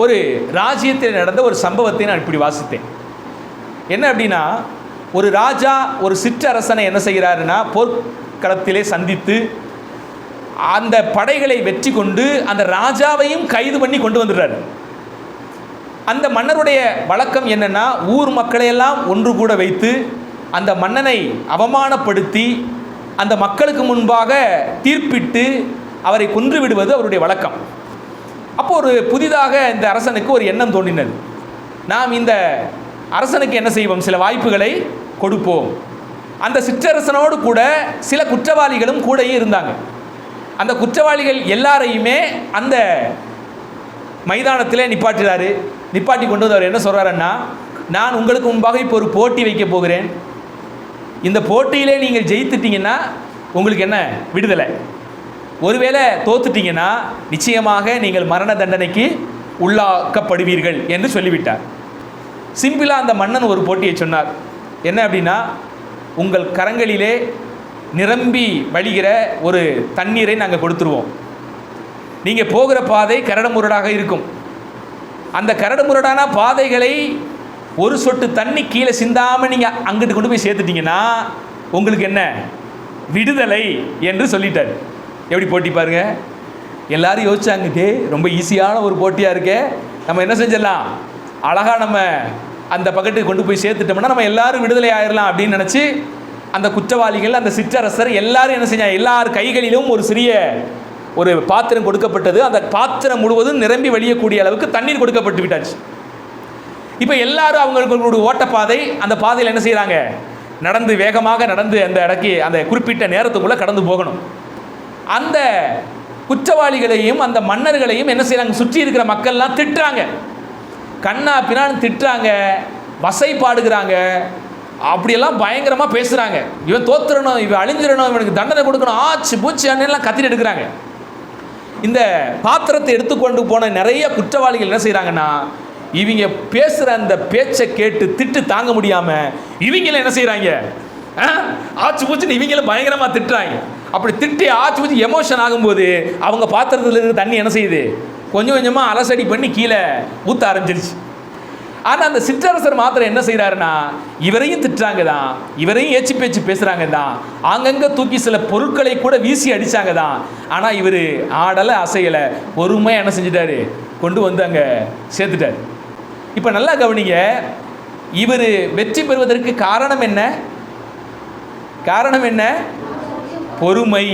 ஒரு ராஜ்யத்தில் நடந்த ஒரு சம்பவத்தை நான் இப்படி வாசித்தேன். என்ன அப்படின்னா, ஒரு ராஜா ஒரு சிற்றரசனை என்ன செய்கிறாருன்னா போர்க்களத்திலே சந்தித்து அந்த படைகளை வெற்றி கொண்டு அந்த ராஜாவையும் கைது பண்ணி கொண்டு வந்துடுறாரு. அந்த மன்னருடைய வழக்கம் என்னன்னா, ஊர் மக்களையெல்லாம் ஒன்று கூட வைத்து அந்த மன்னனை அவமானப்படுத்தி அந்த மக்களுக்கு முன்பாக தீர்ப்பிட்டு அவரை கொன்று விடுவது அவருடைய வழக்கம். அப்போ ஒரு புதிதாக இந்த அரசனுக்கு ஒரு எண்ணம் தோன்றினது. நாம் இந்த அரசனுக்கு என்ன செய்வோம், சில வாய்ப்புகளை கொடுப்போம். அந்த சிற்றரசனோடு கூட சில குற்றவாளிகளும் கூடயே இருந்தாங்க. அந்த குற்றவாளிகள் எல்லாரையுமே அந்த மைதானத்தில் நிப்பாட்டுறாரு. நிப்பாட்டி கொண்டு வந்து அவர் என்ன சொல்கிறாருன்னா, நான் உங்களுக்கு முன்பாக இப்போ ஒரு போட்டி வைக்க போகிறேன். இந்த போட்டியிலே நீங்கள் ஜெயித்துட்டீங்கன்னா உங்களுக்கு என்ன விடுதலை, ஒருவேளை தோத்துட்டீங்கன்னா நிச்சயமாக நீங்கள் மரண தண்டனைக்கு உள்ளாக்கப்படுவீர்கள் என்று சொல்லிவிட்டார். சிம்பிளாக அந்த மன்னன் ஒரு போட்டியை சொன்னார். என்ன அப்படின்னா, உங்கள் கரங்களிலே நிரம்பி வழிகிற ஒரு தண்ணீரை நாங்கள் கொடுத்துருவோம். நீங்கள் போகிற பாதை கரடுமுரடாக இருக்கும். அந்த கரடுமுரடான பாதைகளை ஒரு சொட்டு தண்ணி கீழே சிந்தாமல் நீங்கள் அங்கிட்டு கொண்டு போய் சேர்த்துட்டீங்கன்னா உங்களுக்கு என்ன விடுதலை என்று சொல்லிட்டார். எப்படி போட்டி பாருங்க. எல்லாரும் யோசிச்சாங்க, டே ரொம்ப ஈஸியான ஒரு போட்டியாக இருக்கே, நம்ம என்ன செஞ்சிடலாம், அழகாக நம்ம அந்த பக்கத்துக்கு கொண்டு போய் சேர்த்துட்டோம்னா நம்ம எல்லாரும் விடுதலை ஆயிடலாம் அப்படின்னு நினச்சி அந்த குற்றவாளிகள், அந்த சிற்றரசர் எல்லாரும் என்ன செஞ்சாங்க, எல்லார் கைகளிலும் ஒரு சிறிய ஒரு பாத்திரம் கொடுக்கப்பட்டது. அந்த பாத்திரம் முழுவதும் நிரம்பி வழியக்கூடிய அளவுக்கு தண்ணீர் கொடுக்கப்பட்டு விட்டாச்சு. இப்போ எல்லாரும் அவங்களுக்கு ஓட்டப்பாதை, அந்த பாதையில் என்ன செய்கிறாங்க, நடந்து வேகமாக நடந்து அந்த இடக்கு அந்த குறிப்பிட்ட நேரத்துக்குள்ளே கடந்து போகணும். அந்த குற்றவாளிகளையும் அந்த மன்னர்களையும் என்ன செய்கிறாங்க, சுற்றி இருக்கிற மக்கள்லாம் திட்டுறாங்க, கண்ணா பின்னான்னு திட்டுறாங்க, வசை பாடுகிறாங்க, அப்படியெல்லாம் பயங்கரமாக பேசுகிறாங்க. இவன் தோத்துறணும், இவன் அழிஞ்சிடணும், இவனுக்கு தண்டனை கொடுக்கணும், ஆச்சு பூச்சி அண்ணெல்லாம் கத்திட்டு எடுக்கிறாங்க. இந்த பாத்திரத்தை எடுத்துக்கொண்டு போன நிறைய குற்றவாளிகள் என்ன செய்கிறாங்கன்னா, இவங்க பேசுகிற அந்த பேச்சை கேட்டு திட்டு தாங்க முடியாமல் இவங்களும் என்ன செய்கிறாங்க, ஆச்சு பூச்சின்னு இவங்களும் பயங்கரமாக திட்டுறாங்க. அப்படி திட்டி ஆச்சு பூச்சி எமோஷன் ஆகும்போது அவங்க பாத்திரத்தில் இருக்கிற தண்ணி என்ன செய்யுது, கொஞ்சம் கொஞ்சமாக அலசடி பண்ணி கீழே ஊற்ற ஆரம்பிச்சிருச்சு. ஆனால் அந்த சிற்றரசர் மாத்திரம் என்ன செய்கிறாருன்னா, இவரையும் திட்டுறாங்க தான், இவரையும் ஏச்சு பேச்சு பேசுகிறாங்க தான், அங்கங்கே தூக்கி சில பொருட்களை கூட வீசி அடித்தாங்க தான். ஆனால் இவர் ஆடலை அசையலை, பொறுமையாக என்ன செஞ்சிட்டாரு, கொண்டு வந்து அங்கே சேர்த்துட்டார். இப்போ நல்லா கவனிங்க, இவர் வெற்றி பெறுவதற்கு காரணம் என்ன, காரணம் என்ன, பொறுமை.